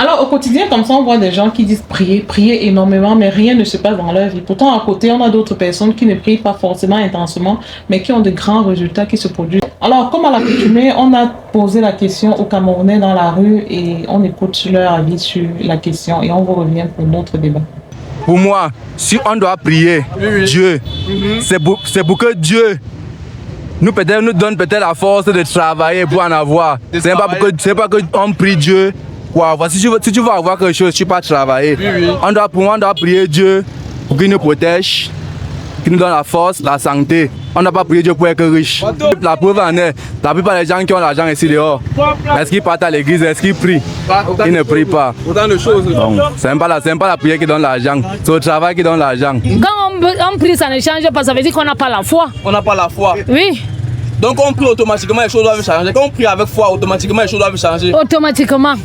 Alors au quotidien, comme ça, on voit des gens qui disent prier énormément, mais rien ne se passe dans leur vie. Pourtant, à côté, on a d'autres personnes qui ne prient pas forcément intensément, mais qui ont de grands résultats qui se produisent. Alors, comme à l'accoutumée, on a posé la question aux Camerounais dans la rue et on écoute leur avis sur la question et on vous revient pour notre débat. Pour moi, si on doit prier Dieu, c'est pour que Dieu nous donne peut-être la force de travailler pour en avoir. C'est pas que on prie Dieu. Wow, si tu veux avoir quelque chose, tu ne peux pas travailler. Pour moi, on doit prier Dieu pour qu'il nous protège, qu'il nous donne la force, la santé. On n'a pas prié Dieu pour être riche. La preuve en est, la plupart des gens qui ont l'argent ici dehors, est-ce qu'ils partent à l'église, est-ce qu'ils prient? Ils ne prient pas. Autant de choses. C'est même pas la prière qui donne l'argent, c'est le travail qui donne l'argent. Quand on prie, ça ne change pas, ça veut dire qu'on n'a pas la foi. On n'a pas la foi. Oui. Donc on prie automatiquement, les choses doivent changer. Quand on prie avec foi, automatiquement les choses doivent changer. Automatiquement.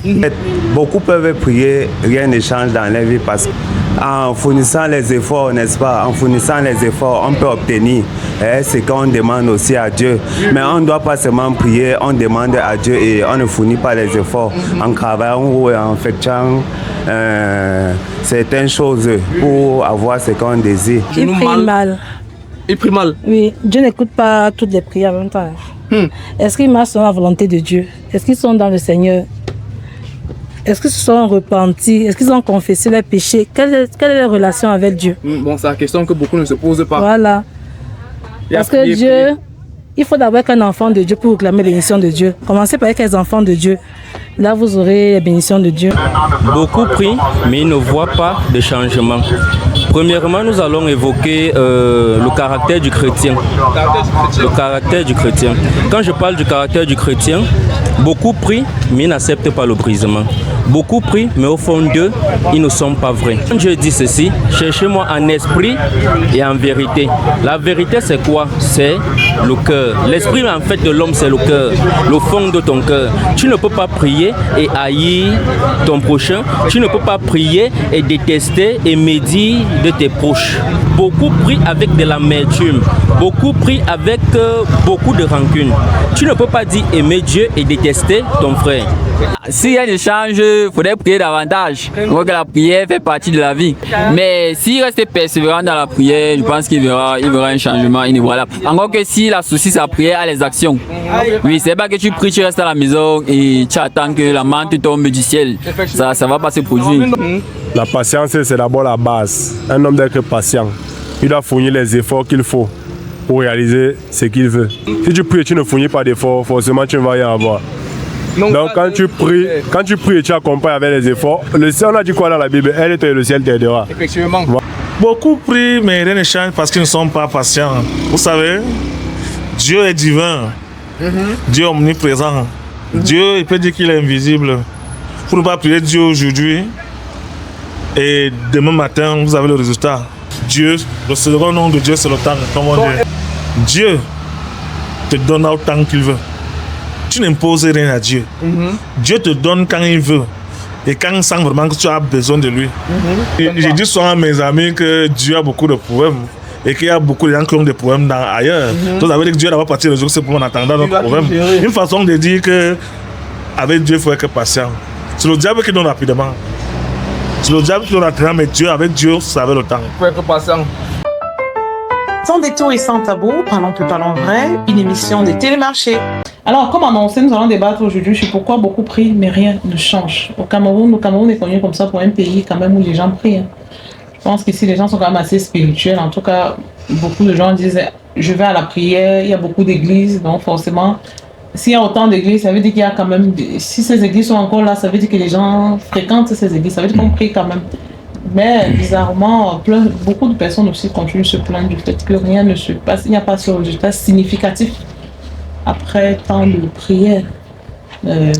Beaucoup peuvent prier, rien ne change dans leur vie parce qu'en fournissant les efforts, n'est-ce pas, en fournissant les efforts, on peut obtenir ce qu'on demande aussi à Dieu. Mais on ne doit pas seulement prier, on demande à Dieu et on ne fournit pas les efforts en travaillant ou en effectuant certaines choses pour avoir ce qu'on désire. Il prie mal. Il prie mal. Oui, Dieu n'écoute pas toutes les prières en même temps. Est-ce qu'ils marchent dans la volonté de Dieu? Est-ce qu'ils sont dans le Seigneur? Est-ce qu'ils se sont repentis? Est-ce qu'ils ont confessé leurs péchés? Quelle est leur relation avec Dieu? Bon, c'est la question que beaucoup ne se posent pas. Voilà. Parce que Dieu, il faut d'abord qu'un enfant de Dieu pour réclamer les bénédictions de Dieu. Commencez par être les enfants de Dieu. Là, vous aurez les bénédictions de Dieu. Beaucoup prient, mais ils ne voient pas de changement. Premièrement, nous allons évoquer le caractère du chrétien. Le caractère du chrétien. Quand je parle du caractère du chrétien, beaucoup prient, mais ils n'acceptent pas le brisement. Beaucoup prient, mais au fond d'eux, ils ne sont pas vrais. Quand Dieu dit ceci, cherchez-moi en esprit et en vérité. La vérité, c'est quoi? C'est le cœur. L'esprit, en fait, de l'homme, c'est le cœur, le fond de ton cœur. Tu ne peux pas prier et haïr ton prochain. Tu ne peux pas prier et détester et médire de tes proches. Beaucoup prient avec de l'amertume. Beaucoup prient avec beaucoup de rancune. Tu ne peux pas dire aimer Dieu et détester ton frère. S'il y a des changes, il faudrait prier davantage. Je crois que la prière fait partie de la vie. Mais s'il reste persévérant dans la prière, je pense qu'il verra un changement inévitable. Encore que si la souci, c'est la prière à les actions. Oui, c'est pas que tu pries, tu restes à la maison et tu attends que la main te tombe du ciel. Ça va pas se produire. La patience, c'est d'abord la base. Un homme doit être patient. Il doit fournir les efforts qu'il faut pour réaliser ce qu'il veut. Si tu pries et tu ne fournis pas d'efforts, forcément tu ne vas rien avoir. Donc quand tu pries et tu accompagnes avec les efforts, le ciel, on a dit quoi dans la Bible? Elle est le ciel t'aidera. Effectivement. Beaucoup prient, mais rien ne change parce qu'ils ne sont pas patients. Vous savez, Dieu est divin. Dieu est omniprésent. Dieu, il peut dire qu'il est invisible. Vous ne pouvez pas prier Dieu aujourd'hui et demain matin, vous avez le résultat. Dieu, le second nom de Dieu, c'est le temps. Comme on dit. Dieu te donne autant qu'il veut. Tu n'imposes rien à Dieu. Dieu te donne quand il veut. Et quand il sent vraiment que tu as besoin de lui. J'ai dit souvent à mes amis que Dieu a beaucoup de problèmes. Et qu'il y a beaucoup de gens qui ont des problèmes ailleurs. Donc ça veut dire que Dieu va partir résoudre ces problèmes en attendant notre problème. Une façon de dire qu'avec Dieu, il faut être patient. C'est le diable qui donne rapidement. C'est le diable qui donne rapidement, mais Dieu, avec Dieu, ça avait le temps. Il faut être patient. Sans détour et sans tabou, parlons peu, parlons vrai, une émission de Télémarché. Alors, comme annoncé, nous allons débattre aujourd'hui sur pourquoi beaucoup prient, mais rien ne change. Au Cameroun, le Cameroun est connu comme ça pour un pays quand même où les gens prient. Je pense qu'ici, les gens sont quand même assez spirituels. En tout cas, beaucoup de gens disent, je vais à la prière, il y a beaucoup d'églises, donc forcément, s'il y a autant d'églises, ça veut dire qu'il y a quand même, si ces églises sont encore là, ça veut dire que les gens fréquentent ces églises, ça veut dire qu'on prie quand même. Mais bizarrement, beaucoup de personnes aussi continuent de se plaindre du fait que rien ne se passe, il n'y a pas ce résultat significatif après tant de prières.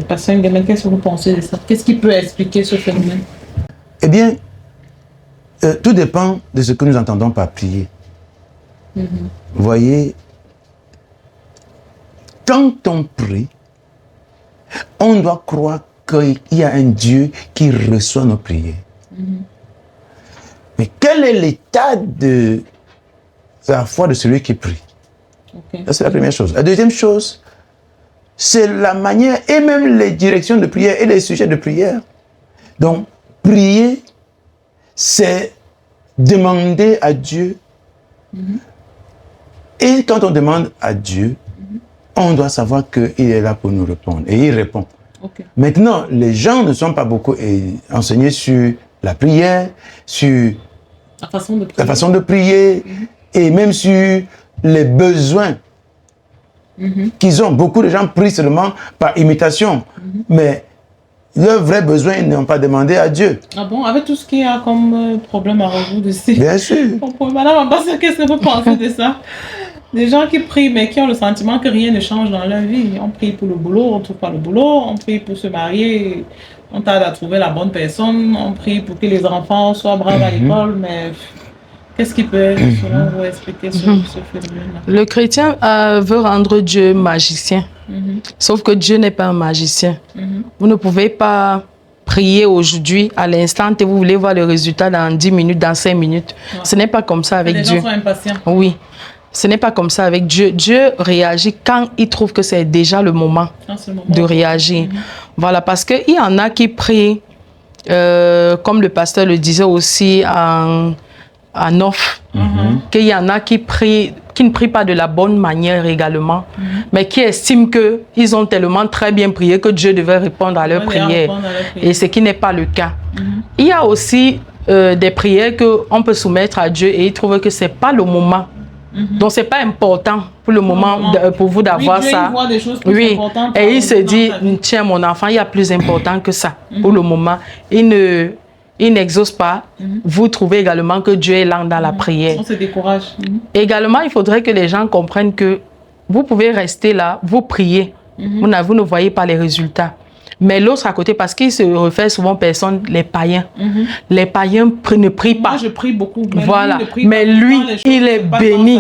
Pasteur Nguema, qu'est-ce que vous pensez de ça? Qu'est-ce qui peut expliquer ce phénomène? Eh bien, tout dépend de ce que nous entendons par prier. Vous voyez, quand on prie, on doit croire qu'il y a un Dieu qui reçoit nos prières. Mais quel est l'état de la foi de celui qui prie? Ça, c'est la première chose. La deuxième chose, c'est la manière et même les directions de prière et les sujets de prière. Donc, prier, c'est demander à Dieu. Et quand on demande à Dieu, on doit savoir qu'il est là pour nous répondre. Et il répond. Okay. Maintenant, les gens ne sont pas beaucoup enseignés sur la prière, sur la façon de prier, et même sur les besoins qu'ils ont. Beaucoup de gens prient seulement par imitation, mais leurs vrais besoins, ils n'ont pas demandé à Dieu. Ah bon, avec tout ce qu'il y a comme problème à résoudre ici. Bien sûr. Madame, qu'est-ce que vous pensez de ça? Des gens qui prient, mais qui ont le sentiment que rien ne change dans leur vie. On prie pour le boulot, on ne trouve pas le boulot. On prie pour se marier, on tarde à trouver la bonne personne. On prie pour que les enfants soient braves à l'école, mais qu'est-ce qui peut, selon vous, expliquer ce phénomène-là? Le chrétien veut rendre Dieu magicien. Sauf que Dieu n'est pas un magicien. Vous ne pouvez pas prier aujourd'hui, à l'instant, et vous voulez voir le résultat dans 10 minutes, dans 5 minutes. Ouais. Ce n'est pas comme ça avec Dieu. Les gens sont impatients. Oui. Ce n'est pas comme ça avec Dieu. Dieu réagit quand il trouve que c'est déjà le moment de réagir. Voilà, parce qu'il y en a qui prient, comme le pasteur le disait aussi en off, qu'il y en a qui prient, qui ne prient pas de la bonne manière également, mais qui estiment qu'ils ont tellement très bien prié que Dieu devait répondre à leurs prières. Et ce qui n'est pas le cas. Il y a aussi des prières qu'on peut soumettre à Dieu et il trouve que ce n'est pas le moment. Donc, ce n'est pas important pour le moment pour vous d'avoir ça. Oui, et il se dit, tiens, mon enfant, il y a plus important que ça. Pour le moment, il n'exauce pas. Vous trouvez également que Dieu est lent dans la prière. On se décourage. Également, il faudrait que les gens comprennent que vous pouvez rester là, vous priez. Vous ne voyez pas les résultats. Mais l'autre à côté, parce qu'il se réfère souvent personne, les païens. Les païens ne prient pas. Moi, je prie beaucoup. Mais voilà. Mais lui, il est béni.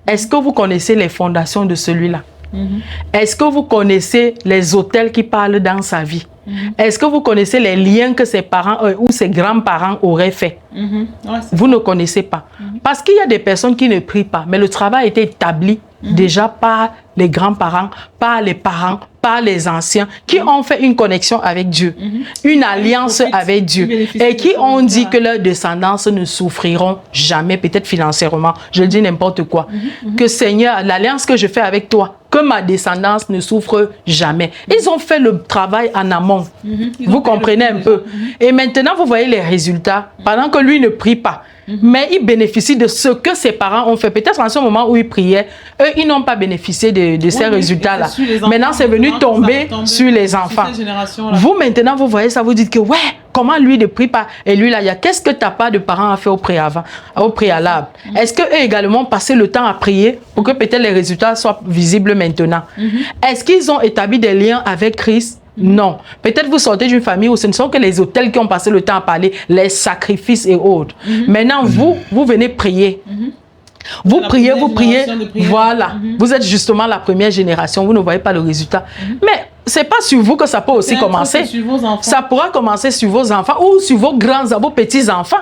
Est-ce que vous connaissez les fondations de celui-là? Est-ce que vous connaissez les autels qui parlent dans sa vie? Est-ce que vous connaissez les liens que ses parents ou ses grands-parents auraient fait? Vous ne connaissez pas. Parce qu'il y a des personnes qui ne prient pas, mais le travail a été établi déjà par les grands-parents, par les parents, par les anciens, qui ont fait une connexion avec Dieu, une alliance avec Dieu, et qui ont dit que leurs descendants ne souffriront jamais, peut-être financièrement, je dis n'importe quoi, que Seigneur, l'alliance que je fais avec toi, que ma descendance ne souffre jamais. Ils ont fait le travail en amont. Vous comprenez un peu. Et maintenant, vous voyez les résultats, pendant que lui ne prie pas. Mais il bénéficie de ce que ses parents ont fait. Peut-être en ce moment où ils priaient, eux, ils n'ont pas bénéficié de ces résultats-là. Maintenant, c'est venu tomber sur les enfants. Vous, maintenant, vous voyez ça, vous dites que, ouais, comment lui ne prie pas? Et lui, là, il y a qu'est-ce que ta part de parents a fait au préalable? Est-ce qu'eux également passaient le temps à prier pour que peut-être les résultats soient visibles maintenant? Est-ce qu'ils ont établi des liens avec Christ? Non. Peut-être vous sortez d'une famille où ce ne sont que les autels qui ont passé le temps à parler, les sacrifices et autres. Maintenant, vous venez prier. Vous priez, voilà. Vous êtes justement la première génération, vous ne voyez pas le résultat. Mais ce n'est pas sur vous que ça peut aussi commencer. Ça pourra commencer sur vos enfants ou sur vos vos petits-enfants.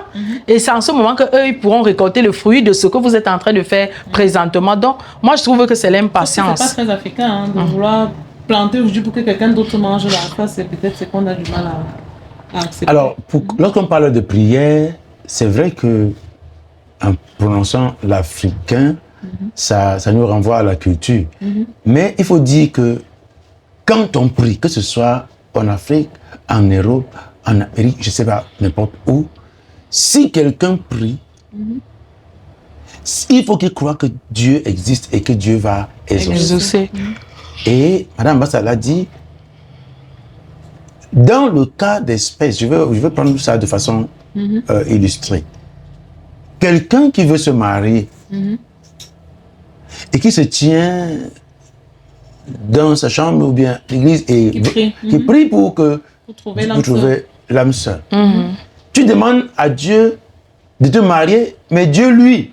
Et c'est en ce moment qu'eux, ils pourront récolter le fruit de ce que vous êtes en train de faire présentement. Donc, moi, je trouve que c'est l'impatience. Ce n'est pas très africain de vouloir planter aujourd'hui pour que quelqu'un d'autre mange la face, c'est peut-être ce qu'on a du mal à accepter. Alors, lorsqu'on parle de prière, c'est vrai que en prononçant l'africain, ça nous renvoie à la culture. Mais il faut dire que quand on prie, que ce soit en Afrique, en Europe, en Amérique, je ne sais pas, n'importe où, si quelqu'un prie, il faut qu'il croie que Dieu existe et que Dieu va exaucer. Et Mme Bassa l'a dit, dans le cas d'espèce, je veux prendre ça de façon illustrée. Quelqu'un qui veut se marier et qui se tient dans sa chambre ou bien l'église et qui prie pour trouver l'âme sœur. Tu demandes à Dieu de te marier, mais Dieu, lui,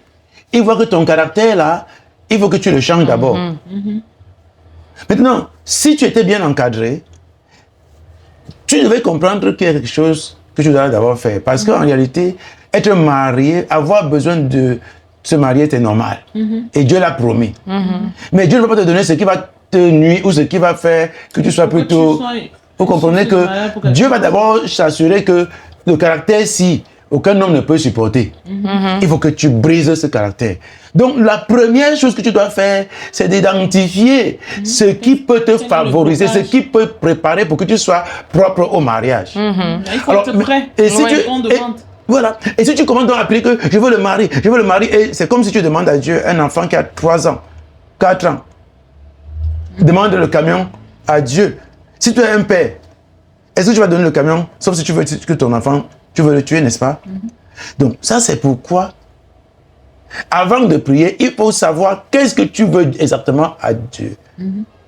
il voit que ton caractère là, il faut que tu le changes d'abord. Maintenant, si tu étais bien encadré, tu devais comprendre qu'il y a quelque chose que tu dois d'abord faire. Parce qu'en réalité, être marié, avoir besoin de se marier, c'est normal. Et Dieu l'a promis. Mais Dieu ne va pas te donner ce qui va te nuire ou ce qui va faire que tu sois plutôt Vous comprenez que Dieu va d'abord s'assurer que le caractère, si aucun homme ne peut supporter, il faut que tu brises ce caractère. Donc, la première chose que tu dois faire, c'est d'identifier ce qui peut te favoriser, ce qui peut préparer pour que tu sois propre au mariage. Il faut être prêt. Et si voilà. Et si tu commences donc à appeler que je veux le mari, et c'est comme si tu demandes à Dieu un enfant qui a 3 ans, 4 ans. Demande le camion à Dieu. Si tu es un père, est-ce que tu vas donner le camion, sauf si tu veux que ton enfant, tu veux le tuer, n'est-ce pas? Donc, ça c'est pourquoi, avant de prier, il faut savoir qu'est-ce que tu veux exactement à Dieu.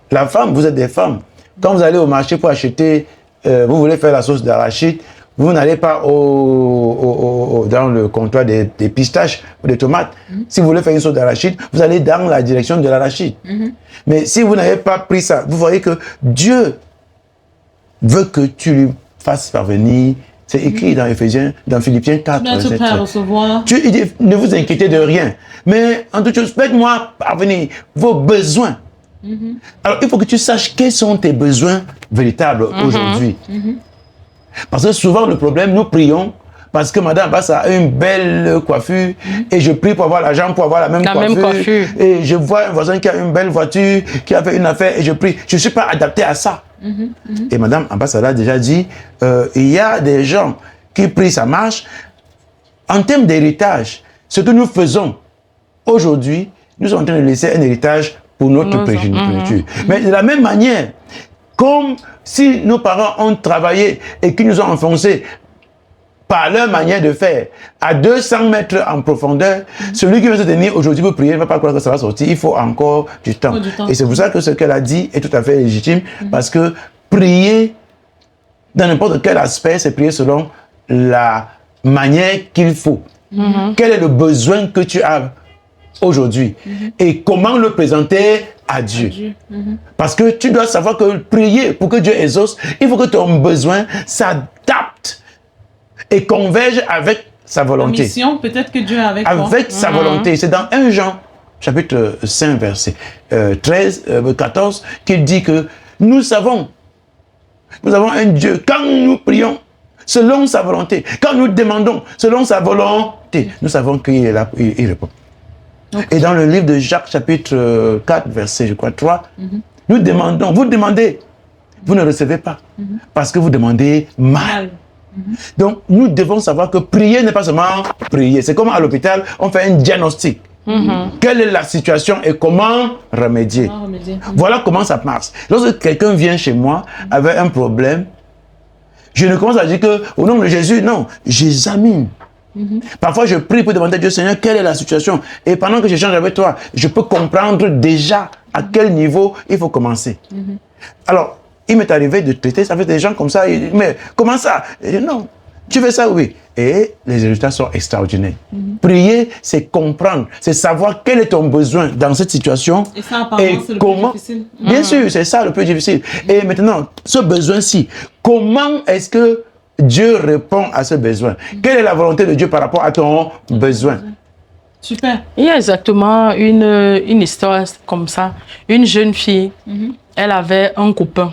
La femme, vous êtes des femmes. Quand vous allez au marché pour acheter, vous voulez faire la sauce d'arachide, vous n'allez pas dans le comptoir des pistaches ou des tomates. Si vous voulez faire une sauce d'arachide, vous allez dans la direction de l'arachide. Mais si vous n'avez pas pris ça, vous voyez que Dieu veut que tu lui fasses parvenir. C'est écrit dans Philippiens 4. Il dit, ne vous inquiétez de rien. Mais en toute chose, faites-moi parvenir vos besoins. Alors, il faut que tu saches quels sont tes besoins véritables aujourd'hui. Parce que souvent, le problème, nous prions parce que Madame Abbas a une belle coiffure et je prie pour avoir l'argent pour avoir la même coiffure. Et je vois un voisin qui a une belle voiture, qui a fait une affaire et je prie. Je ne suis pas adapté à ça. Et Madame Abbas a déjà dit, il y a des gens qui prient, ça marche. En termes d'héritage, ce que nous faisons aujourd'hui, nous sommes en train de laisser un héritage pour notre progéniture. Mais de la même manière, comme si nos parents ont travaillé et qu'ils nous ont enfoncés par leur manière de faire à 200 mètres en profondeur, celui qui veut se tenir aujourd'hui pour prier ne va pas croire que ça va sortir. Il faut encore du temps. Et c'est pour ça que ce qu'elle a dit est tout à fait légitime, parce que prier dans n'importe quel aspect, c'est prier selon la manière qu'il faut. Quel est le besoin que tu as aujourd'hui et comment le présenter à Dieu. Parce que tu dois savoir que prier pour que Dieu exauce, il faut que ton besoin s'adapte et converge avec sa volonté. La mission, peut-être que Dieu est avec toi. Avec sa volonté. C'est dans 1 Jean, chapitre 5, verset 14, qu'il dit que nous avons un Dieu. Quand nous prions selon sa volonté, quand nous demandons selon sa volonté, nous savons qu'il est là, il répond. Et dans le livre de Jacques, chapitre 4, verset, je crois, 3, nous demandons, vous demandez, vous ne recevez pas, parce que vous demandez mal. Donc, nous devons savoir que prier n'est pas seulement prier. C'est comme à l'hôpital, on fait un diagnostic. Quelle est la situation et comment remédier. Voilà comment ça marche. Lorsque quelqu'un vient chez moi avec un problème, je ne commence à dire que, au nom de Jésus, non, j'examine. Parfois, je prie pour demander à Dieu, Seigneur, quelle est la situation? Et pendant que j'échange avec toi, je peux comprendre déjà à quel niveau il faut commencer. Alors, il m'est arrivé de traiter avec des gens comme ça. Mais comment ça? Et non, tu fais ça, oui. Et les résultats sont extraordinaires. Prier, c'est comprendre, c'est savoir quel est ton besoin dans cette situation. Et ça, apparemment, c'est le plus difficile. Bien sûr, c'est ça le plus difficile. Et maintenant, ce besoin-ci, comment est-ce que Dieu répond à ce besoin? Quelle est la volonté de Dieu par rapport à ton besoin? Super. Il y a exactement une histoire comme ça. Une jeune fille, elle avait un copain.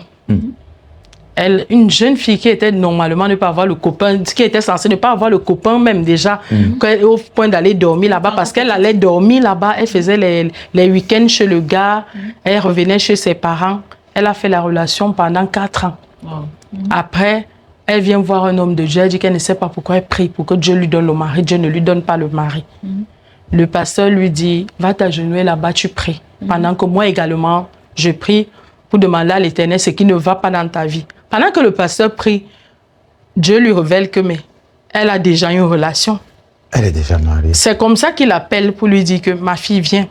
Une jeune fille qui était normalement ne pas avoir le copain, qui était censée ne pas avoir le copain même déjà, au point d'aller dormir là-bas, parce qu'elle allait dormir là-bas, elle faisait les week-ends chez le gars, elle revenait chez ses parents. Elle a fait la relation pendant 4 ans. Après, elle vient voir un homme de Dieu, elle dit qu'elle ne sait pas pourquoi elle prie pour que Dieu lui donne le mari. Dieu ne lui donne pas le mari. Le pasteur lui dit, va t'agenouiller là-bas, tu pries. Pendant que moi également, je prie pour demander à l'Éternel ce qui ne va pas dans ta vie. Pendant que le pasteur prie, Dieu lui révèle que elle a déjà une relation. Elle est déjà mariée. C'est comme ça qu'il appelle pour lui dire que ma fille, viens.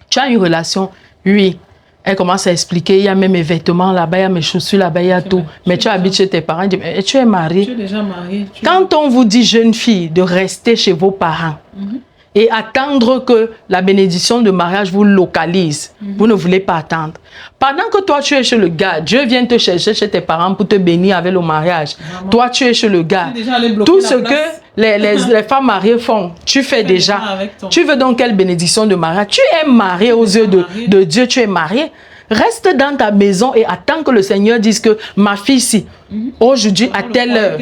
Tu as une relation? Oui. Elle commence à expliquer, il y a même mes vêtements là-bas, il y a mes chaussures là-bas, il y a tout. Mais tu habites chez tes parents, tu es mariée. Tu es déjà mariée. Quand on vous dit, jeune fille, de rester chez vos parents et attendre que la bénédiction de mariage vous localise, vous ne voulez pas attendre. Pendant que toi, tu es chez le gars, Dieu vient te chercher chez tes parents pour te bénir avec le mariage. Vraiment? Toi, tu es chez le gars. Tout ce que les femmes mariées font, tu fais déjà. Tu veux donc quelle bénédiction de mariage? Tu es marié aux yeux de Dieu, tu es marié. Reste dans ta maison et attends que le Seigneur dise que ma fille, si aujourd'hui à telle heure,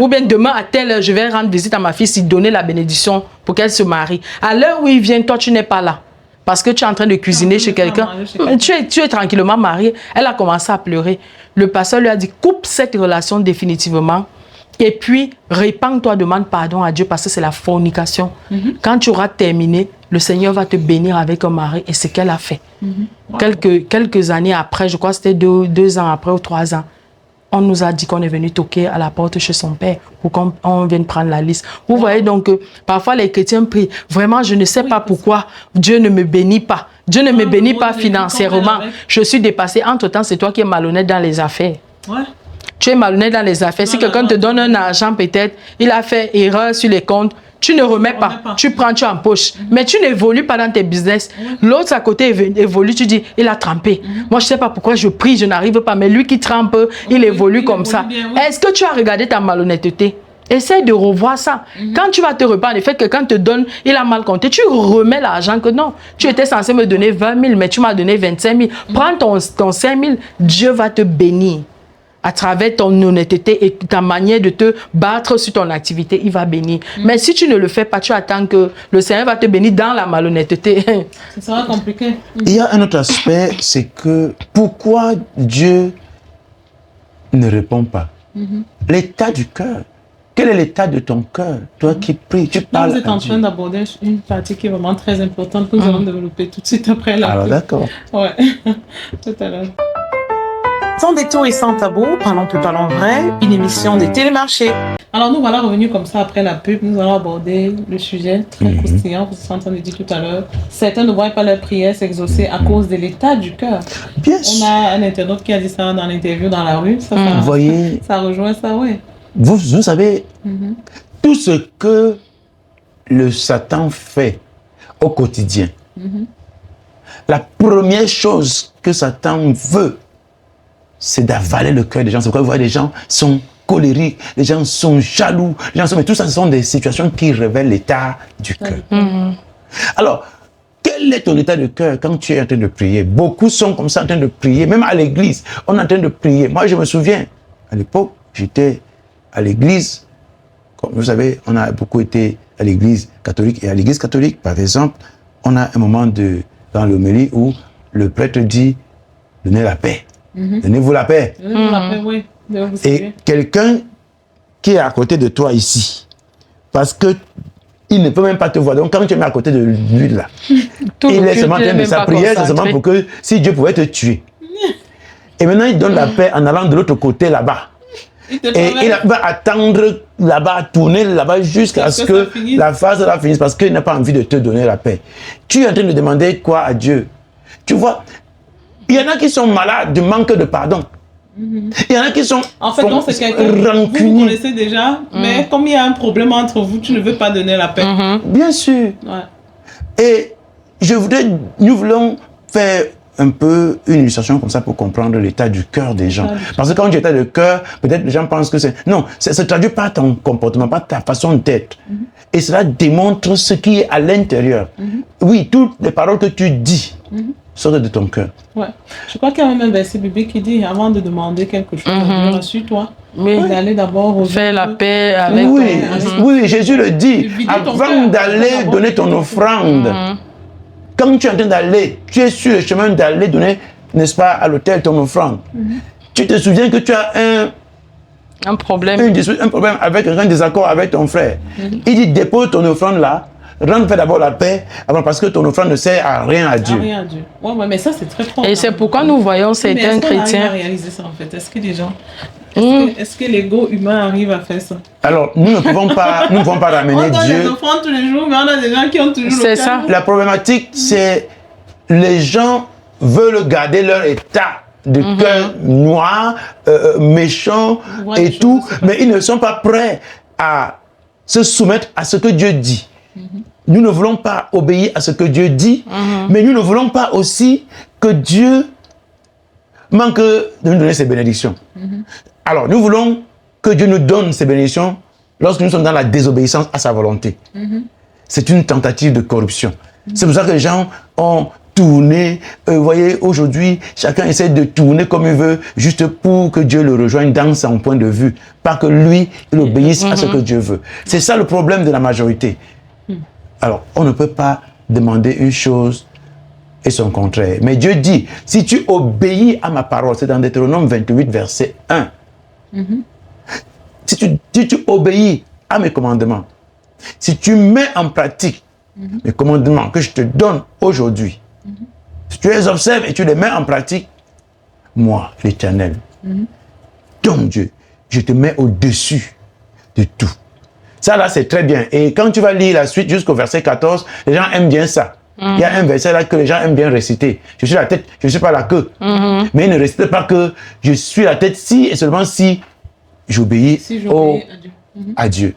ou bien demain à telle heure, je vais rendre visite à ma fille, si donner la bénédiction pour qu'elle se marie. À l'heure où il vient, toi, tu n'es pas là. Parce que tu es en train de cuisiner chez quelqu'un. Tu es tranquillement marié. Elle a commencé à pleurer. Le pasteur lui a dit, coupe cette relation définitivement. Et puis, répands-toi, demande pardon à Dieu parce que c'est la fornication. Quand tu auras terminé, le Seigneur va te bénir avec un mari. Et c'est ce qu'elle a fait. Quelques années après, je crois que c'était 2 ans après ou 3 ans, on nous a dit qu'on est venu toquer à la porte chez son père pour qu'on vienne prendre la liste. Vous voyez donc que parfois les chrétiens prient. Vraiment, je ne sais pas pourquoi Dieu ne me bénit pas. Dieu ne me bénit pas financièrement. Je suis dépassée. Entre-temps, c'est toi qui es malhonnête dans les affaires. Tu es malhonnête dans les affaires. Si quelqu'un te donne un argent, peut-être, il a fait erreur sur les comptes, tu ne remets pas. Tu prends, tu empoches. Mais tu n'évolues pas dans tes business. L'autre à côté évolue, tu dis, il a trempé. Moi, je ne sais pas pourquoi je prie, je n'arrive pas. Mais lui qui trempe, il évolue comme ça. Est-ce que tu as regardé ta malhonnêteté? Essaye de revoir ça. Quand tu vas te reprendre, le fait que quelqu'un te donne, il a mal compté, tu remets l'argent que non. Tu étais censé me donner 20 000, mais tu m'as donné 25 000. Prends ton 5 000, Dieu va te bénir. À travers ton honnêteté et ta manière de te battre sur ton activité, il va bénir. Mais si tu ne le fais pas, tu attends que le Seigneur va te bénir dans la malhonnêteté. Ça sera compliqué. Il y a un autre aspect, c'est que pourquoi Dieu ne répond pas? L'état du cœur. Quel est l'état de ton cœur? Toi qui pries, tu parles. Là, vous êtes en train d'aborder une partie qui est vraiment très importante que nous allons développer tout de suite après la Alors d'accord. Ouais, tout à l'heure. Sans détour et sans tabou, parlons peu, parlons vrai, une émission des télémarchés. Alors nous voilà revenus comme ça après la pub, nous allons aborder le sujet très croustillant, vous êtes en train de dire tout à l'heure. Certains ne voient pas leur prière s'exaucer à cause de l'état du cœur. On a un internaute qui a dit ça dans l'interview dans la rue, Vous voyez, ça rejoint ça, oui. Vous savez, tout ce que le Satan fait au quotidien, la première chose que Satan veut, c'est d'avaler le cœur des gens. C'est pourquoi vous voyez, les gens sont colériques, les gens sont jaloux, les gens sont... mais tout ça, ce sont des situations qui révèlent l'état du cœur. Alors, quel est ton état de cœur quand tu es en train de prier? Beaucoup sont comme ça en train de prier, même à l'église, on est en train de prier. Moi, je me souviens, à l'époque, j'étais à l'église, comme vous savez, on a beaucoup été à l'église catholique, et à l'église catholique, par exemple, on a un moment dans l'homélie où le prêtre dit, donnez la paix. Donnez-vous la paix. Donnez-vous la paix, oui. Et quelqu'un qui est à côté de toi ici, parce que il ne peut même pas te voir. Donc quand tu es à côté de lui là, il est seulement en train de sa prière, c'est seulement pour que si Dieu pouvait te tuer. Et maintenant il donne la paix en allant de l'autre côté là-bas. Et il va attendre là-bas, tourner là-bas jusqu'à ce que la phase là finisse, parce qu'il n'a pas envie de te donner la paix. Tu es en train de demander quoi à Dieu? Tu vois, il y en a qui sont malades de manque de pardon. Il y en a qui sont en fait, donc c'est quelqu'un que vous connaissez déjà, mais comme il y a un problème entre vous, tu ne veux pas donner la paix. Bien sûr. Et nous voulons faire un peu une illustration comme ça pour comprendre l'état du cœur des gens. Parce que quand tu es état de cœur, peut-être les gens pensent que c'est... Non, ça ne se traduit pas ton comportement, pas ta façon d'être. Et cela démontre ce qui est à l'intérieur. Oui, toutes les paroles que tu dis sortent de ton cœur. Ouais. Je crois qu'il y a même un verset biblique qui dit, avant de demander quelque chose, rassure-toi, d'aller d'abord faire la paix avec Oui, Jésus le dit. Avant d'aller donner ton offrande, quand tu es en train d'aller, tu es sur le chemin d'aller donner, n'est-ce pas, à l'autel ton offrande. Tu te souviens que tu as un problème avec un désaccord avec ton frère. Il dit, dépose ton offrande là, rentre faire d'abord la paix, avant, parce que ton offrande ne sert à rien à Dieu. Ouais, mais ça c'est très fort. Et c'est pourquoi nous voyons certains chrétiens. À réaliser ça en fait. Est-ce que les gens, est-ce que l'ego humain arrive à faire ça? Alors nous ne pouvons pas ramener Dieu. On a des offrandes tous les jours, mais on a des gens qui ont toujours. C'est ça. La problématique, c'est les gens veulent garder leur état de cœur noir, méchant et tout, mais ils ne sont pas prêts à se soumettre à ce que Dieu dit. Nous ne voulons pas obéir à ce que Dieu dit, mais nous ne voulons pas aussi que Dieu manque de nous donner ses bénédictions. Alors, nous voulons que Dieu nous donne ses bénédictions lorsque nous sommes dans la désobéissance à sa volonté. C'est une tentative de corruption. C'est pour ça que les gens ont tourner. Vous voyez, aujourd'hui, chacun essaie de tourner comme il veut, juste pour que Dieu le rejoigne dans son point de vue. Pas que lui, il obéisse à ce que Dieu veut. C'est ça le problème de la majorité. Alors, on ne peut pas demander une chose et son contraire. Mais Dieu dit, si tu obéis à ma parole, c'est dans Deutéronome 28, verset 1. Si tu obéis à mes commandements, si tu mets en pratique les commandements que je te donne aujourd'hui, si tu les observes et tu les mets en pratique, moi, l'Éternel, ton Dieu, je te mets au-dessus de tout. Ça là, c'est très bien. Et quand tu vas lire la suite jusqu'au verset 14, les gens aiment bien ça. Il y a un verset là que les gens aiment bien réciter. Je suis la tête, je ne suis pas la queue. Mais ils ne récitent pas que je suis la tête si et seulement si j'obéis à Dieu.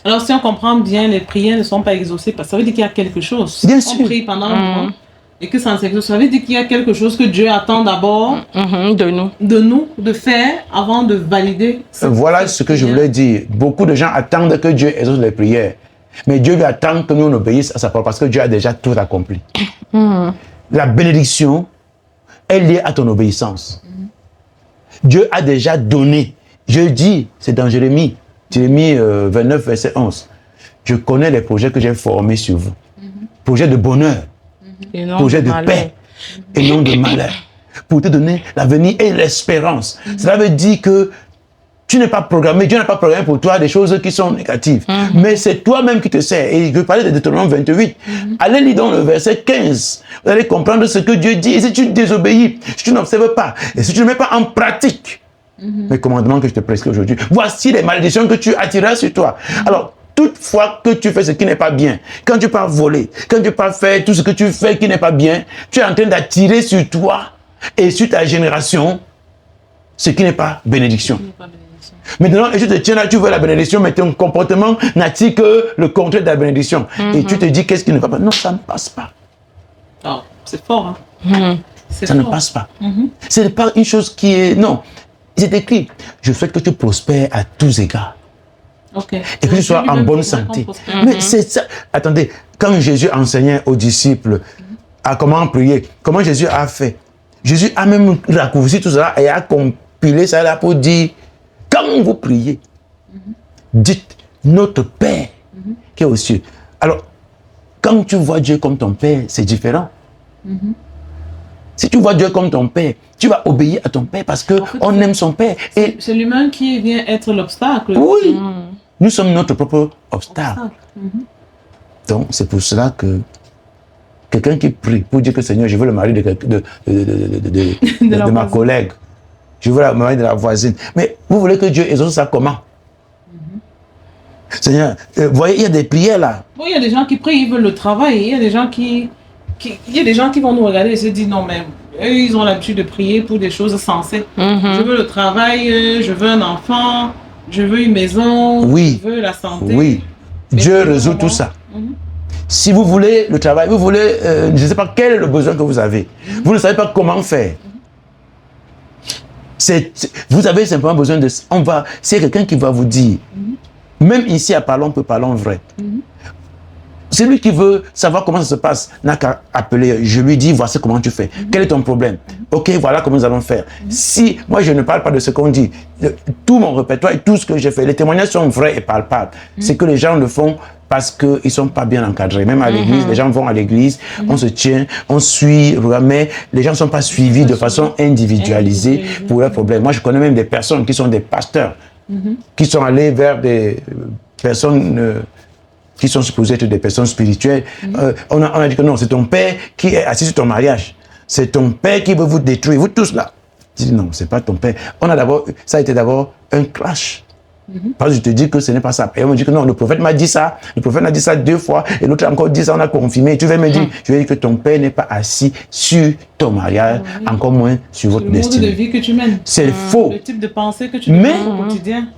Alors, si on comprend bien, les prières ne sont pas exaucées, parce que ça veut dire qu'il y a quelque chose. Bien on sûr. prie pendant longtemps et que ça ne s'exauce. Ça veut dire qu'il y a quelque chose que Dieu attend d'abord de nous, de faire avant de valider. Voilà ce que je voulais dire. Beaucoup de gens attendent que Dieu exauce les prières. Mais Dieu lui attend que nous on obéisse à sa parole parce que Dieu a déjà tout accompli. La bénédiction est liée à ton obéissance. Dieu a déjà donné. Je dis, c'est dans Jérémie 29, verset 11. Je connais les projets que j'ai formés sur vous. Projets de bonheur, projets de paix et non de malheur. Pour te donner l'avenir et l'espérance. Cela veut dire que tu n'es pas programmé, Dieu n'a pas programmé pour toi des choses qui sont négatives. Mais c'est toi-même qui te sers. Et je parlais de Deutéronome 28. Allez lire dans le verset 15. Vous allez comprendre ce que Dieu dit. Et si tu désobéis, si tu n'observes pas, et si tu ne mets pas en pratique les commandements que je te prescris aujourd'hui, voici les malédictions que tu attireras sur toi. Alors, toutefois que tu fais ce qui n'est pas bien, quand tu pars voler, quand tu pars faire tout ce que tu fais qui n'est pas bien, tu es en train d'attirer sur toi et sur ta génération ce qui n'est pas bénédiction. Maintenant, et je te tiens là, tu veux la bénédiction, mais ton comportement n'attire que le contraire de la bénédiction. Et tu te dis, qu'est-ce qui ne va pas? Non, ça ne passe pas. Oh, c'est fort, hein? Ça ne passe pas. Ce n'est pas une chose qui est... Non, c'est écrit. Je souhaite que tu prospères à tous égards. Et que tu sois en bonne santé. Mais c'est ça. Attendez, quand Jésus enseignait aux disciples à comment prier, comment Jésus a fait? Jésus a même raccourci tout ça et a compilé ça là pour dire, quand vous priez, dites notre Père qui est aux cieux. Alors, quand tu vois Dieu comme ton Père, c'est différent. Si tu vois Dieu comme ton Père, tu vas obéir à ton Père parce qu'on aime son Père. Et c'est l'humain qui vient être l'obstacle. Oui, nous sommes notre propre obstacle. Donc, c'est pour cela que quelqu'un qui prie pour dire que Seigneur, je veux le mari de ma collègue, je veux le mari de la voisine. Mais vous voulez que Dieu exauce ça comment? Seigneur, vous voyez, il y a des prières là. Bon, il y a des gens qui prient, ils veulent le travail. Il y a des gens qui vont nous regarder et se dire non, mais eux, ils ont l'habitude de prier pour des choses sensées. Je veux le travail, je veux un enfant, je veux une maison, je veux la santé. Oui, Dieu résout tout ça. Si vous voulez le travail, vous voulez, je ne sais pas quel est le besoin que vous avez. Vous ne savez pas comment faire. Vous avez simplement besoin de... C'est quelqu'un qui va vous dire, même ici à Parlons peu, parlons vrai. Celui qui veut savoir comment ça se passe n'a qu'à appeler. Je lui dis, voici comment tu fais. Quel est ton problème? Ok, voilà comment nous allons faire. Si moi je ne parle pas de ce qu'on dit, tout mon répertoire et tout ce que j'ai fait, les témoignages sont vrais et palpables. C'est que les gens le font parce qu'ils ne sont pas bien encadrés. Même à l'église, les gens vont à l'église, on se tient, on suit, mais les gens ne sont pas suivis de façon individualisée pour leurs problèmes. Moi, je connais même des personnes qui sont des pasteurs, qui sont allés vers des personnes... qui sont supposées être des personnes spirituelles. On a dit que non, c'est ton père qui est assis sur ton mariage. C'est ton père qui veut vous détruire, vous tous là. Je dis non, c'est pas ton père. Ça a été d'abord un clash. Parce que je te dis que ce n'est pas ça. Et on me dit que non, le prophète m'a dit ça. Le prophète m'a dit ça 2 fois. Et l'autre a encore dit ça, on a confirmé. Et tu vas me dire, je vais dire que ton père n'est pas assis sur ton mariage, encore moins sur votre destinée. Le mode de vie que tu mènes. C'est faux. Le type de pensée que tu mènes au quotidien.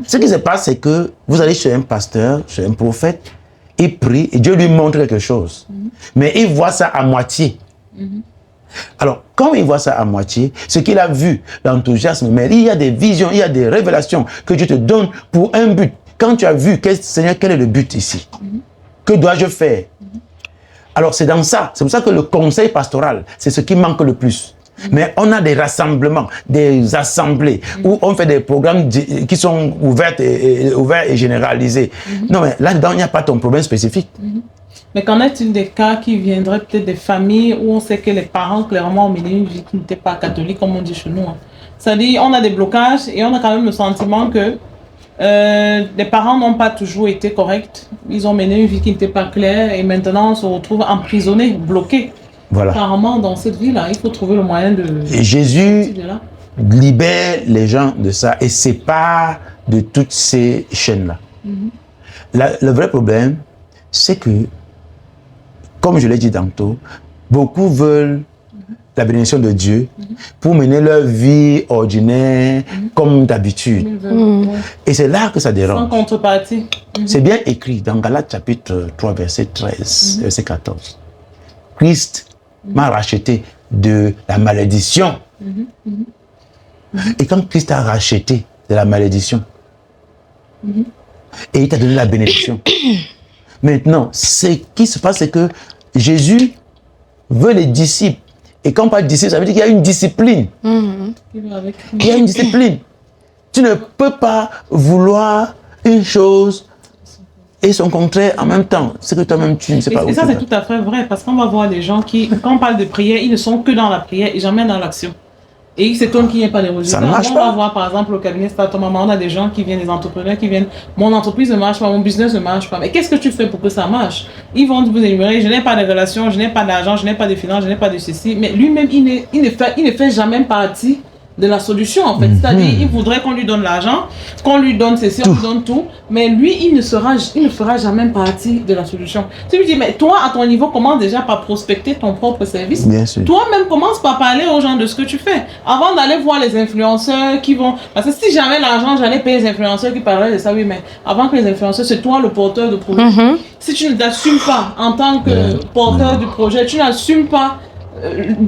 Ce qui se passe, c'est que vous allez chez un pasteur, chez un prophète, il prie et Dieu lui montre quelque chose. Mais il voit ça à moitié. Alors, quand il voit ça à moitié, ce qu'il a vu, l'enthousiasme, mais il y a des visions, il y a des révélations que Dieu te donne pour un but. Quand tu as vu, Seigneur, quel est le but ici? Que dois-je faire? Alors c'est dans ça, c'est pour ça que le conseil pastoral, c'est ce qui manque le plus. Mais on a des rassemblements, des assemblées où on fait des programmes qui sont ouverts et généralisés. Non, mais là-dedans, il n'y a pas ton problème spécifique. Mais qu'en est-il des cas qui viendraient peut-être des familles où on sait que les parents clairement ont mené une vie qui n'était pas catholique, comme on dit chez nous. C'est-à-dire, on a des blocages et on a quand même le sentiment que les parents n'ont pas toujours été corrects. Ils ont mené une vie qui n'était pas claire et maintenant on se retrouve emprisonnés, bloqués. Voilà. Carrément, dans cette vie-là, il faut trouver le moyen de... Et Jésus libère les gens de ça et sépare de toutes ces chaînes-là. Le vrai problème, c'est que, comme je l'ai dit tantôt, beaucoup veulent la bénédiction de Dieu pour mener leur vie ordinaire comme d'habitude. Et c'est là que ça dérange. Sans contrepartie. C'est bien écrit dans Galates chapitre 3, verset 13, verset 14. Christ m'a racheté de la malédiction. Et quand Christ a racheté de la malédiction, et il t'a donné la bénédiction, maintenant, ce qui se passe, c'est que Jésus veut les disciples. Et quand on parle de disciples, ça veut dire qu'il y a une discipline. Il y a une discipline. Tu ne peux pas vouloir une chose et son contraire en même temps. C'est que toi-même, tu ne sais pas où. Et ça, c'est tout à fait vrai, parce qu'on va voir des gens qui, quand on parle de prière, ils ne sont que dans la prière et jamais dans l'action. Et ils s'étonnent qu'il n'y ait pas de résultats. Ça ne marche on pas. va voir, par exemple, au cabinet Start Maman, on a des gens qui viennent, des entrepreneurs qui viennent, mon entreprise ne marche pas, mon business ne marche pas. Mais qu'est-ce que tu fais pour que ça marche? Ils vont vous énumérer, je n'ai pas de relation, je n'ai pas d'argent, je n'ai pas de finances, je n'ai pas de ceci. Mais lui-même, il ne fait jamais partie de la solution, en fait. C'est-à-dire, il voudrait qu'on lui donne l'argent, qu'on lui donne ceci, on lui donne tout, mais lui, il ne fera jamais partie de la solution. Tu lui dis, mais toi, à ton niveau, commence déjà par prospecter ton propre service. Bien sûr. Toi-même, commence par parler aux gens de ce que tu fais, avant d'aller voir les influenceurs qui vont... Parce que si j'avais l'argent, j'allais payer les influenceurs qui parleraient de ça, oui, mais avant que les influenceurs, c'est toi le porteur de projet. Si tu ne t'assumes pas en tant que porteur du projet, tu n'assumes pas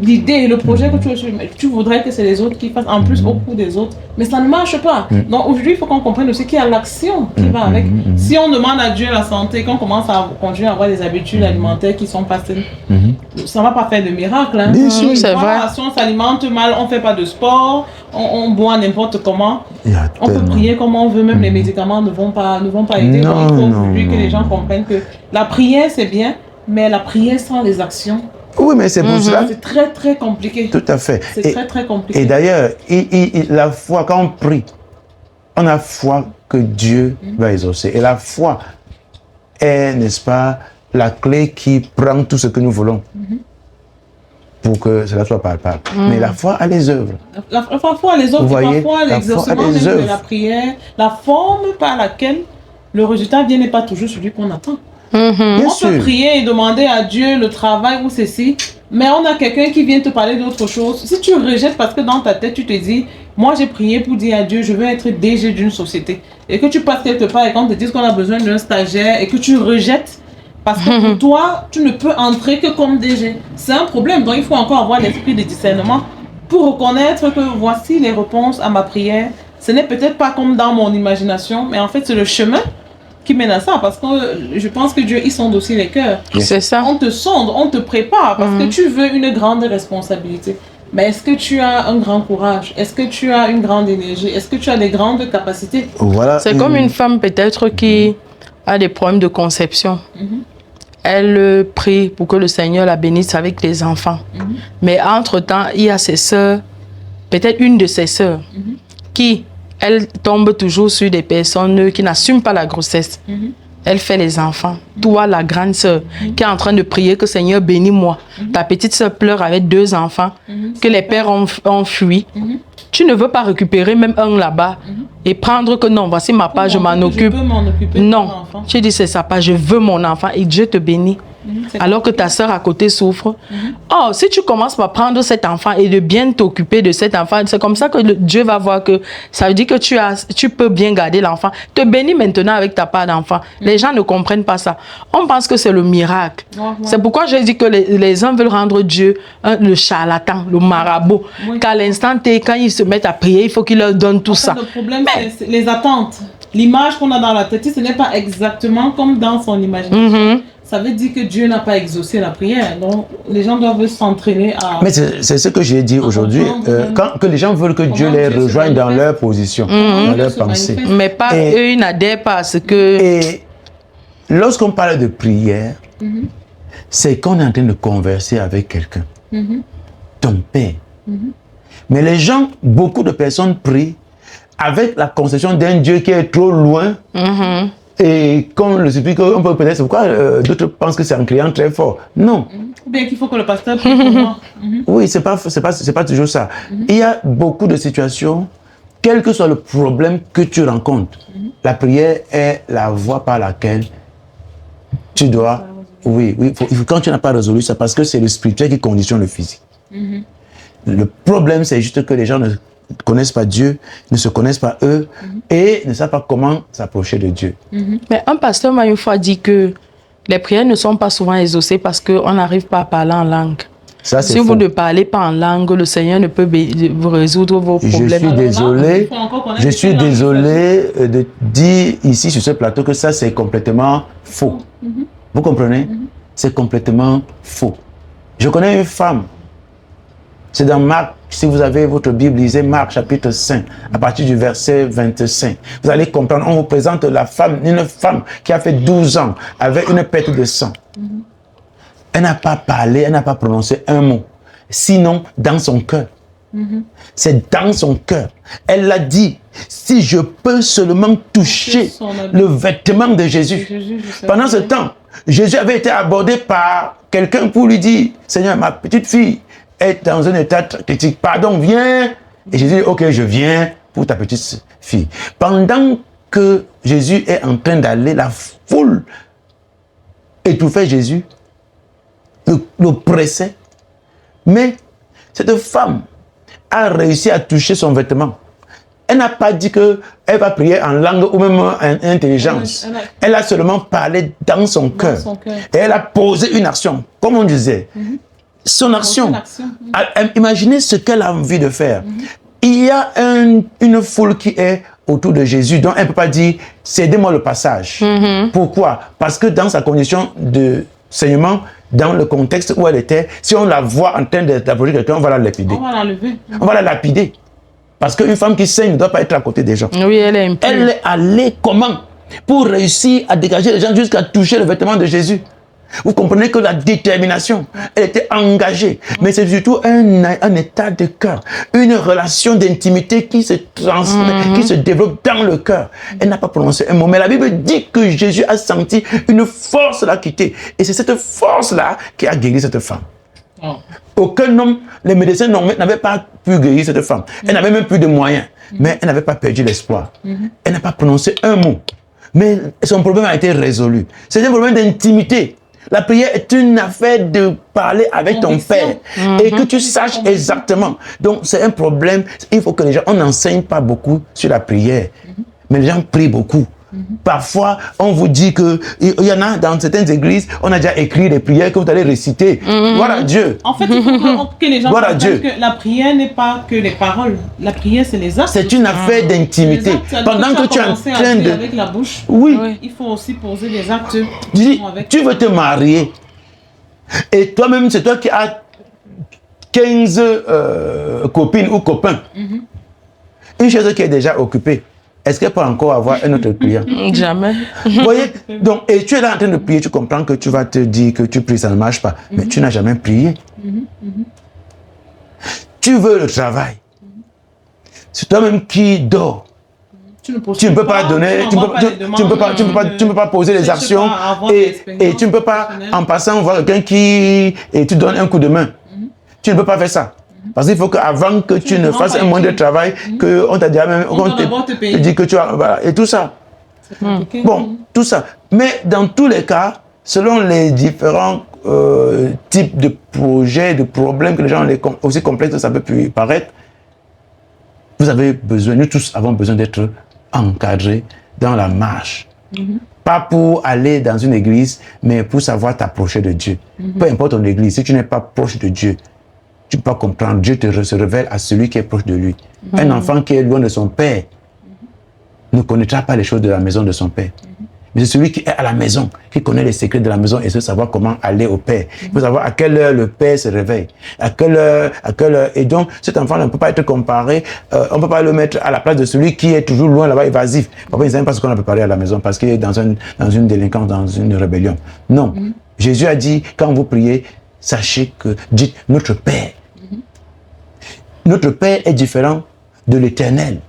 l'idée, le projet que tu voudrais que c'est les autres qui fassent en plus au coup des autres, mais ça ne marche pas. Donc aujourd'hui, il faut qu'on comprenne aussi qu'il y a l'action qui va avec. Si on demande à Dieu la santé, qu'on commence à continuer à avoir des habitudes alimentaires qui sont pas saines, ça ne va pas faire de miracle. Hein. Bien sûr, c'est vrai. Si on s'alimente mal, on ne fait pas de sport, on boit n'importe comment, on peut prier comme on veut, même les médicaments ne vont pas aider. Donc il faut aujourd'hui que les gens comprennent que la prière c'est bien, mais la prière sans les actions, oui, mais c'est pour cela. C'est très très compliqué. Tout à fait. C'est très très compliqué. Et d'ailleurs, la foi, quand on prie, on a foi que Dieu va exaucer. Et la foi est, n'est-ce pas, la clé qui prend tout ce que nous voulons pour que cela soit palpable. Mais la foi a les œuvres. La foi a les œuvres, parfois l'exaucement même œuvres. de la prière, la forme par laquelle le résultat vient n'est pas toujours celui qu'on attend. On peut prier et demander à Dieu le travail ou ceci, mais on a quelqu'un qui vient te parler d'autre chose. Si tu rejettes parce que dans ta tête tu te dis, moi j'ai prié pour dire à Dieu, je veux être DG d'une société, et que tu passes quelque part et qu'on te dise qu'on a besoin d'un stagiaire et que tu rejettes parce que pour toi tu ne peux entrer que comme DG, c'est un problème. Donc il faut encore avoir l'esprit de discernement pour reconnaître que voici les réponses à ma prière. Ce n'est peut-être pas comme dans mon imagination, mais en fait c'est le chemin qui mène à ça, parce que je pense que Dieu, il sonde aussi les cœurs. C'est ça. On te sonde, on te prépare, parce que tu veux une grande responsabilité. Mais est-ce que tu as un grand courage? Est-ce que tu as une grande énergie? Est-ce que tu as des grandes capacités? Voilà. C'est comme une femme peut-être qui a des problèmes de conception. Elle prie pour que le Seigneur la bénisse avec les enfants. Mais entre-temps, il y a ses sœurs, peut-être une de ses sœurs, qui... elle tombe toujours sur des personnes qui n'assument pas la grossesse. Elle fait les enfants. Toi, la grande sœur, qui est en train de prier que Seigneur bénis-moi. Ta petite sœur pleure avec 2 enfants, que les pères ont fui. Tu ne veux pas récupérer même un là-bas et prendre que non, voici ma part, je m'en occupe. Non, tu dis c'est sa part, je veux mon enfant et Dieu te bénit. Alors que ta soeur à côté souffre. Oh, si tu commences par prendre cet enfant et de bien t'occuper de cet enfant, c'est comme ça que Dieu va voir que ça veut dire que tu peux bien garder l'enfant. Te bénis maintenant avec ta part d'enfant. Les gens ne comprennent pas ça. On pense que c'est le miracle. C'est pourquoi j'ai dit que les uns veulent rendre Dieu le charlatan, le marabout. Qu'à l'instant T, quand ils se mettent à prier, il faut qu'il leur donne tout ça. Le problème, c'est les attentes. L'image qu'on a dans la tête, ce n'est pas exactement comme dans son imagination. ça veut dire que Dieu n'a pas exaucé la prière. Donc, les gens doivent s'entraîner à... Mais c'est ce que j'ai dit aujourd'hui, que les gens veulent que Dieu les rejoigne dans leur position, dans leur pensée. Mais pas eux, ils n'adhèrent pas à ce que... Et lorsqu'on parle de prière, c'est qu'on est en train de converser avec quelqu'un, ton père. Mais les gens, beaucoup de personnes prient avec la conception d'un Dieu qui est trop loin. Et qu'on le supplie, on peut peut-être, c'est pourquoi d'autres pensent que c'est en criant très fort. Non. Ou bien qu'il faut que le pasteur prie pour moi. Oui, c'est pas toujours ça. Il y a beaucoup de situations, quel que soit le problème que tu rencontres, la prière est la voie par laquelle tu dois... Oui, quand tu n'as pas résolu ça, parce que c'est le spirituel qui conditionne le physique. Le problème, c'est juste que les gens ne connaissent pas Dieu, ne se connaissent pas eux et ne savent pas comment s'approcher de Dieu. Mais un pasteur m'a une fois dit que les prières ne sont pas souvent exaucées parce qu'on n'arrive pas à parler en langue. Ça, si vous ne parlez pas en langue, le Seigneur ne peut vous résoudre vos problèmes. Je suis désolé de dire ici sur ce plateau que ça c'est complètement faux. Vous comprenez? C'est complètement faux. Je connais une femme, c'est dans Marc, si vous avez votre Bible, lisez Marc chapitre 5, à partir du verset 25. Vous allez comprendre, on vous présente la femme, une femme qui a fait 12 ans avec une perte de sang. Elle n'a pas parlé, elle n'a pas prononcé un mot, sinon dans son cœur. C'est dans son cœur. Elle l'a dit, si je peux seulement toucher le vêtement de Jésus. Pendant ce temps, Jésus avait été abordé par quelqu'un pour lui dire, Seigneur, ma petite fille est dans un état critique. Pardon, viens. Et Jésus dit, ok, je viens pour ta petite fille. Pendant que Jésus est en train d'aller, la foule étouffait Jésus, le pressait. Mais cette femme a réussi à toucher son vêtement. Elle n'a pas dit qu'elle va prier en langue ou même en intelligence. Elle a seulement parlé dans son cœur. Et elle a posé une action, comme on disait. Son action. Imaginez ce qu'elle a envie de faire. Il y a une foule qui est autour de Jésus, donc elle ne peut pas dire « cédez-moi le passage ». Pourquoi? Parce que dans sa condition de saignement, dans le contexte où elle était, si on la voit en train d'approcher quelqu'un, on va la lapider. On va l'enlever. On va la lapider. Parce qu'une femme qui saigne ne doit pas être à côté des gens. Oui, elle est impure. Elle est allée comment? Pour réussir à dégager les gens jusqu'à toucher le vêtement de Jésus. Vous comprenez que la détermination, elle était engagée. Mais c'est surtout un état de cœur, une relation d'intimité qui se transmet, qui se développe dans le cœur. Elle n'a pas prononcé un mot. Mais la Bible dit que Jésus a senti une force la quitter. Et c'est cette force-là qui a guéri cette femme. Aucun homme, les médecins n'avaient pas pu guérir cette femme. Elle n'avait même plus de moyens. Mais elle n'avait pas perdu l'espoir. Elle n'a pas prononcé un mot. Mais son problème a été résolu. C'est un problème d'intimité. La prière est une affaire de parler avec ton Père et que tu saches exactement. Donc c'est un problème. Il faut que les gens, on n'enseigne pas beaucoup sur la prière, mais les gens prient beaucoup. Parfois, on vous dit que il y en a dans certaines églises, on a déjà écrit des prières que vous allez réciter. Voilà Dieu. En fait, il faut que les gens voilà comprennent que la prière n'est pas que les paroles. La prière, c'est les actes. C'est une affaire d'intimité. Pendant que tu es en train de... avec la bouche, il faut aussi poser les actes. Tu veux te marier et toi-même, c'est toi qui as 15 copines ou copains. Une chose qui est déjà occupée. Est-ce qu'elle peut encore avoir un autre client? Jamais. Vous voyez? Donc, et tu es là en train de prier, tu comprends que tu vas te dire que tu pries, ça ne marche pas. Mais tu n'as jamais prié. Tu veux le travail. C'est toi-même qui dors. Tu ne peux pas donner, tu ne peux pas poser les actions et tu ne peux pas, en passant, voir quelqu'un et tu donnes un coup de main. Tu ne peux pas faire ça. Parce qu'il faut qu'avant que tu ne fasses un moindre travail, qu'on t'a déjà même dit que tu as... Voilà, et tout ça. Bon, tout ça. Mais dans tous les cas, selon les différents types de projets, de problèmes que les gens ont, aussi complexes que ça peut paraître, vous avez besoin, nous tous avons besoin d'être encadrés dans la marche. Pas pour aller dans une église, mais pour savoir t'approcher de Dieu. Peu importe ton église, si tu n'es pas proche de Dieu, tu ne peux pas comprendre. Dieu se révèle à celui qui est proche de lui. Un enfant qui est loin de son père ne connaîtra pas les choses de la maison de son père. mais c'est celui qui est à la maison, qui connaît les secrets de la maison et sait savoir comment aller au Père. Il faut savoir à quelle heure le Père se réveille, à quelle heure. Et donc, cet enfant ne peut pas être comparé, on ne peut pas le mettre à la place de celui qui est toujours loin là-bas, évasif. Papa, il ne sait même pas ce qu'on a préparé à la maison parce qu'il est dans une délinquance, dans une rébellion. Non. Jésus a dit, quand vous priez, sachez que, dites, notre Père. Notre Père est différent de l'Éternel,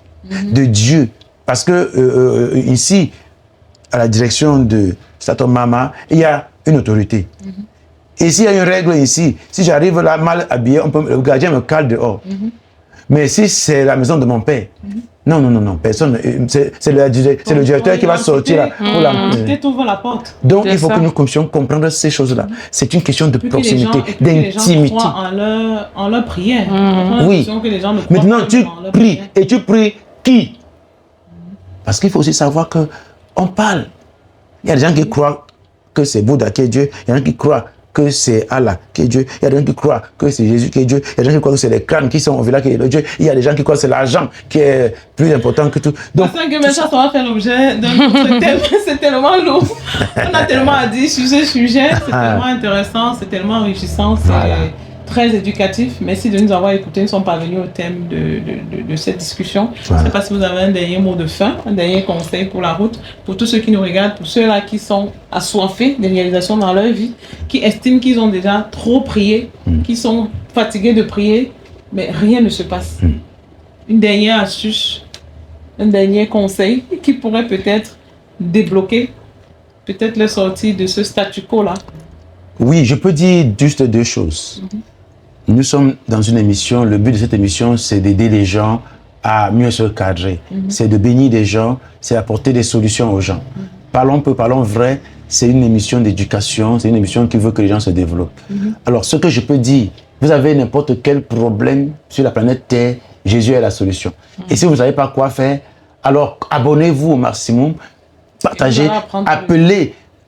de Dieu. Parce que ici, à la direction de Sato Mama, il y a une autorité. Et s'il y a une règle ici, si j'arrive là mal habillé, le gardien me cale dehors. Mais si c'est la maison de mon père, non, personne. C'est le directeur qui va sortir là. Ouvre la porte. Donc il faut que nous puissions comprendre ces choses-là. C'est une question de proximité, d'intimité. En leur prière. Oui. Maintenant tu pries et tu pries qui? Parce qu'il faut aussi savoir que on parle. Il y a des gens qui croient que c'est Bouddha qui est Dieu. Il y a des gens qui croient que c'est Allah qui est Dieu. Il y a des gens qui croient que c'est Jésus qui est Dieu. Il y a des gens qui croient que c'est les crânes qui sont au village qui est le Dieu. Il y a des gens qui croient que c'est l'argent qui est plus important que tout. Donc, ça va faire l'objet d'un autre thème. C'est tellement lourd. On a tellement à dire sur ce sujet. C'est tellement intéressant, c'est tellement enrichissant. C'est très éducatif. Merci de nous avoir écoutés. Nous sommes parvenus au thème de cette discussion. Je ne sais pas si vous avez un dernier mot de fin, un dernier conseil pour la route, pour tous ceux qui nous regardent, pour ceux-là qui sont assoiffés de réalisations dans leur vie, qui estiment qu'ils ont déjà trop prié, qui sont fatigués de prier, mais rien ne se passe. Une dernière astuce, un dernier conseil qui pourrait peut-être débloquer, peut-être le sortir de ce statu quo-là. Oui, je peux dire juste deux choses. Nous sommes dans une émission, le but de cette émission, c'est d'aider les gens à mieux se cadrer. C'est de bénir des gens, c'est d'apporter des solutions aux gens. Parlons peu, parlons vrai, c'est une émission d'éducation, c'est une émission qui veut que les gens se développent. Alors, ce que je peux dire, vous avez n'importe quel problème sur la planète Terre, Jésus est la solution. Et si vous ne savez pas quoi faire, alors abonnez-vous au maximum, partagez,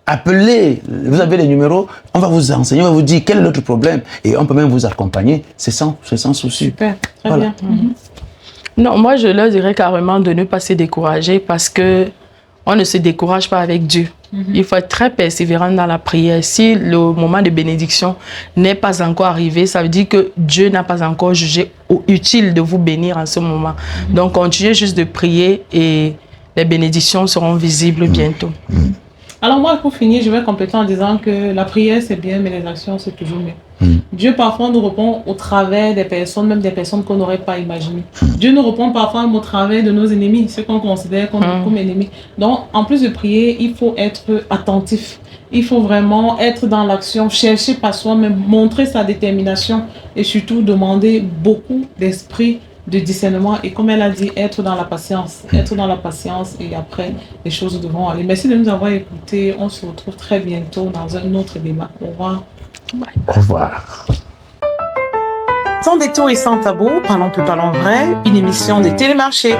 appelez, vous avez les numéros, on va vous enseigner, on va vous dire quel est notre problème et on peut même vous accompagner, c'est sans souci. Super, très bien. Non, moi je leur dirais carrément de ne pas se décourager parce que on ne se décourage pas avec Dieu. Il faut être très persévérant dans la prière. Si le moment de bénédiction n'est pas encore arrivé, ça veut dire que Dieu n'a pas encore jugé utile de vous bénir en ce moment. Donc continuez juste de prier et les bénédictions seront visibles bientôt. Alors moi, pour finir, je vais compléter en disant que la prière, c'est bien, mais les actions, c'est toujours mieux. Dieu, parfois, nous répond au travers des personnes, même des personnes qu'on n'aurait pas imaginées. Dieu nous répond parfois au travers de nos ennemis, ceux qu'on considère comme ennemis. Donc, en plus de prier, il faut être attentif. Il faut vraiment être dans l'action, chercher par soi-même, montrer sa détermination et surtout demander beaucoup d'esprit de discernement et comme elle a dit, être dans la patience et après les choses devront aller. Merci de nous avoir écoutés. On se retrouve très bientôt dans un autre débat. Au revoir. Bye. Au revoir. Sans détour et sans tabou, parlons peu, parlons vrai, une émission des télémarchés.